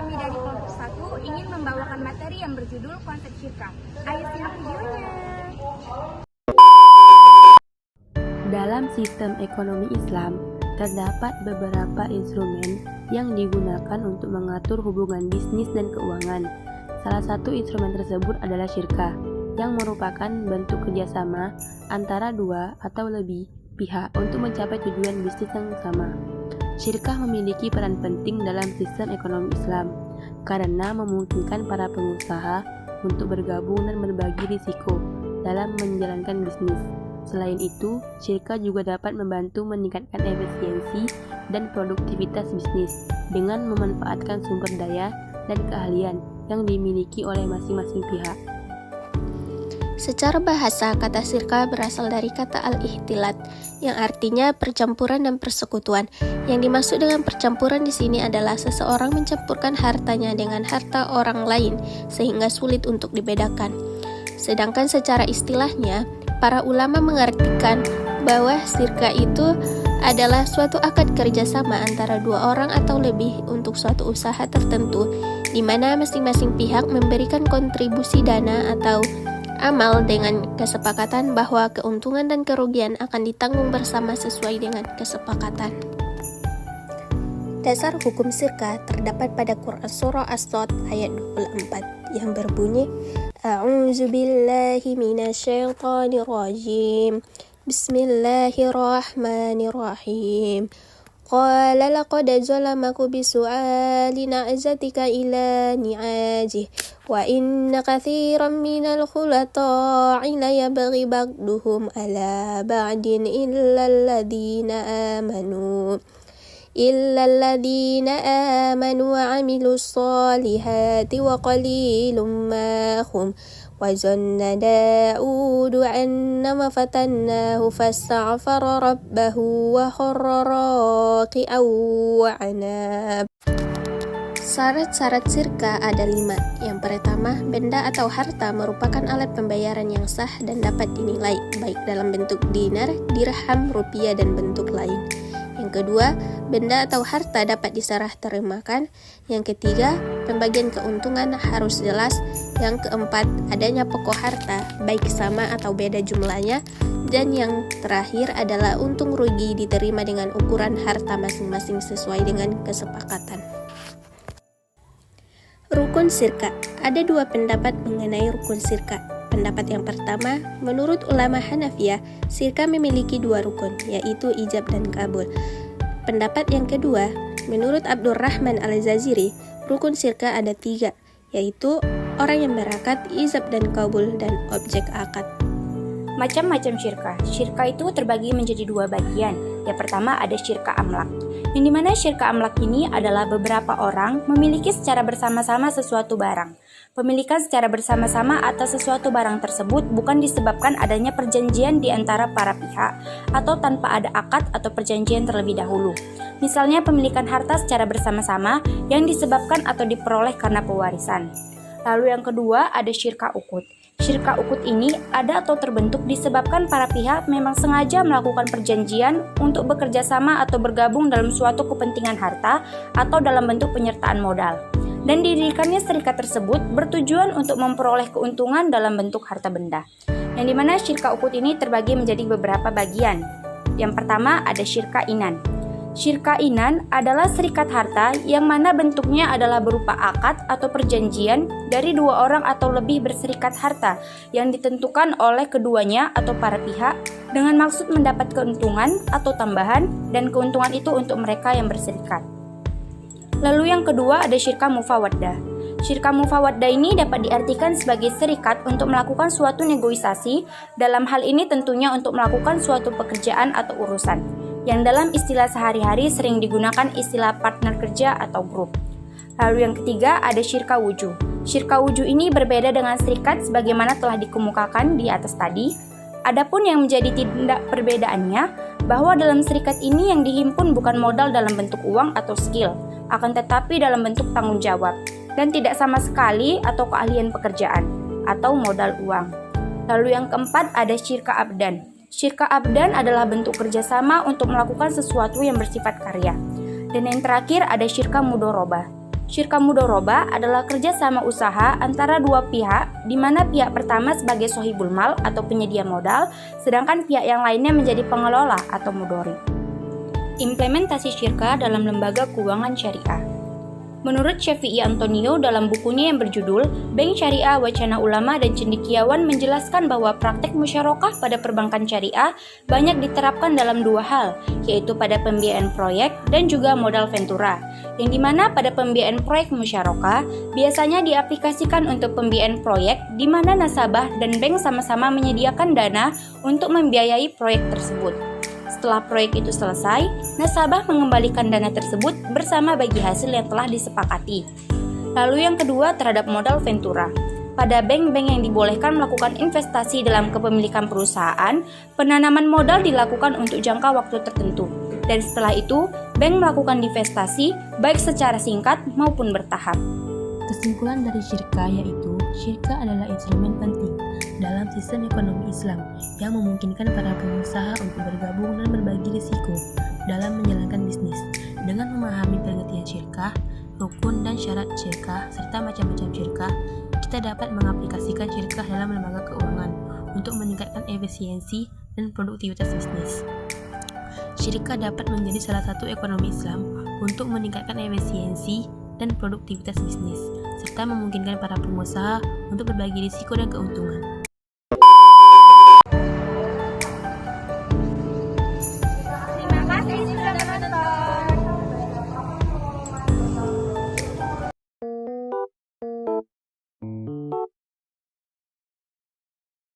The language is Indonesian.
kami dari kelompok 1 ingin membawakan materi yang berjudul konsep syirkah. Ayo simak videonya. Dalam sistem ekonomi Islam, terdapat beberapa instrumen yang digunakan untuk mengatur hubungan bisnis dan keuangan. Salah satu instrumen tersebut adalah syirkah, yang merupakan bentuk kerjasama antara dua atau lebih pihak untuk mencapai tujuan bisnis yang sama. Syirkah memiliki peran penting dalam sistem ekonomi Islam karena memungkinkan para pengusaha untuk bergabung dan berbagi risiko dalam menjalankan bisnis. Selain itu, syirkah juga dapat membantu meningkatkan efisiensi dan produktivitas bisnis dengan memanfaatkan sumber daya dan keahlian yang dimiliki oleh masing-masing pihak. Secara bahasa, kata syirkah berasal dari kata al-ihtilat, yang artinya percampuran dan persekutuan. Yang dimaksud dengan percampuran di sini adalah seseorang mencampurkan hartanya dengan harta orang lain, sehingga sulit untuk dibedakan. Sedangkan secara istilahnya, para ulama mengartikan bahwa syirkah itu adalah suatu akad kerjasama antara dua orang atau lebih untuk suatu usaha tertentu, di mana masing-masing pihak memberikan kontribusi dana atau amal dengan kesepakatan bahwa keuntungan dan kerugian akan ditanggung bersama sesuai dengan kesepakatan. Dasar hukum syirkah terdapat pada Quran Surah As-Sad ayat 24 yang berbunyi, A'udzubillahi minasyaitonirrajim. Bismillahirrahmanirrahim. Qala laqad zalamaku bisu'ali na'zatika ila ni'ajih wa inna kathiran minal khulata'i la yabghi ba'duhum ala ba'din illa alladhina amanu wa 'amilus solihati wa qalilum ma hum wa zanna Daudu annama fatannahu fastaghfara rabbahu wa kharra raki'an wa anab. Syarat-syarat syirkah ada 5. Yang pertama, benda atau harta merupakan alat pembayaran yang sah dan dapat dinilai, baik dalam bentuk dinar, dirham, rupiah, dan bentuk lain. Yang kedua, benda atau harta dapat diserah terimakan. Yang ketiga, pembagian keuntungan harus jelas. Yang keempat, adanya pokok harta, baik sama atau beda jumlahnya. Dan yang terakhir adalah untung rugi diterima dengan ukuran harta masing-masing sesuai dengan kesepakatan. Rukun syirkah. Ada 2 pendapat mengenai rukun syirkah. Pendapat yang pertama, menurut ulama Hanafiyah, syirkah memiliki 2 rukun, yaitu ijab dan kabul. Pendapat yang kedua, menurut Abdurrahman Al-Jaziri, rukun syirkah ada 3, yaitu orang yang berakad, ijab dan kabul, dan objek akad. Macam-macam syirkah. Syirkah itu terbagi menjadi 2 bagian. Yang pertama ada syirkah amlak, yang dimana syirkah amlak ini adalah beberapa orang memiliki secara bersama-sama sesuatu barang. Pemilikan secara bersama-sama atas sesuatu barang tersebut bukan disebabkan adanya perjanjian di antara para pihak atau tanpa ada akad atau perjanjian terlebih dahulu. Misalnya pemilikan harta secara bersama-sama yang disebabkan atau diperoleh karena pewarisan. Lalu yang kedua ada syirkah ukut. Syirkah ukut ini ada atau terbentuk disebabkan para pihak memang sengaja melakukan perjanjian untuk bekerja sama atau bergabung dalam suatu kepentingan harta atau dalam bentuk penyertaan modal. Dan didirikannya serikat tersebut bertujuan untuk memperoleh keuntungan dalam bentuk harta benda. Yang dimana syirkah ukut ini terbagi menjadi beberapa bagian. Yang pertama ada syirkah inan. Syirkah inan adalah serikat harta yang mana bentuknya adalah berupa akad atau perjanjian dari 2 orang atau lebih berserikat harta yang ditentukan oleh keduanya atau para pihak dengan maksud mendapat keuntungan atau tambahan dan keuntungan itu untuk mereka yang berserikat. Lalu yang kedua ada syirkah mufawaddah. Syirkah mufawaddah ini dapat diartikan sebagai serikat untuk melakukan suatu negosiasi, dalam hal ini tentunya untuk melakukan suatu pekerjaan atau urusan, yang dalam istilah sehari-hari sering digunakan istilah partner kerja atau grup. Lalu yang ketiga ada syirkah wujuh. Syirkah wujuh ini berbeda dengan serikat sebagaimana telah dikemukakan di atas tadi. Adapun yang menjadi tindak perbedaannya bahwa dalam serikat ini yang dihimpun bukan modal dalam bentuk uang atau skill, akan tetapi dalam bentuk tanggung jawab dan tidak sama sekali atau keahlian pekerjaan atau modal uang. Lalu yang keempat ada syirkah abdan. Syirkah abdan adalah bentuk kerjasama untuk melakukan sesuatu yang bersifat karya. Dan yang terakhir ada syirkah mudorobah. Syirka mudoroba adalah kerjasama usaha antara dua pihak, di mana pihak pertama sebagai sohibul mal atau penyedia modal, sedangkan pihak yang lainnya menjadi pengelola atau mudori. Implementasi syirka dalam lembaga keuangan syariah. Menurut Syafi'i Antonio dalam bukunya yang berjudul Bank Syariah Wacana Ulama dan Cendekiawan menjelaskan bahwa praktek musyarakah pada perbankan syariah banyak diterapkan dalam dua hal, yaitu pada pembiayaan proyek dan juga modal ventura, yang dimana pada pembiayaan proyek musyarakah biasanya diaplikasikan untuk pembiayaan proyek di mana nasabah dan bank sama-sama menyediakan dana untuk membiayai proyek tersebut. Setelah proyek itu selesai, nasabah mengembalikan dana tersebut bersama bagi hasil yang telah disepakati. Lalu yang kedua terhadap modal ventura. Pada bank-bank yang dibolehkan melakukan investasi dalam kepemilikan perusahaan, penanaman modal dilakukan untuk jangka waktu tertentu. Dan setelah itu, bank melakukan divestasi baik secara singkat maupun bertahap. Kesimpulan dari syirka yaitu, syirka adalah instrumen penting dalam sistem ekonomi Islam yang memungkinkan para pengusaha untuk bergabung dan berbagi risiko dalam menjalankan bisnis. Dengan memahami pengertian syirka, rukun dan syarat syirka, serta macam-macam syirka, kita dapat mengaplikasikan syirka dalam lembaga keuangan untuk meningkatkan efisiensi dan produktivitas bisnis. Syirka dapat menjadi salah satu ekonomi Islam untuk meningkatkan efisiensi dan produktivitas bisnis, serta memungkinkan para pengusaha untuk berbagi risiko dan keuntungan.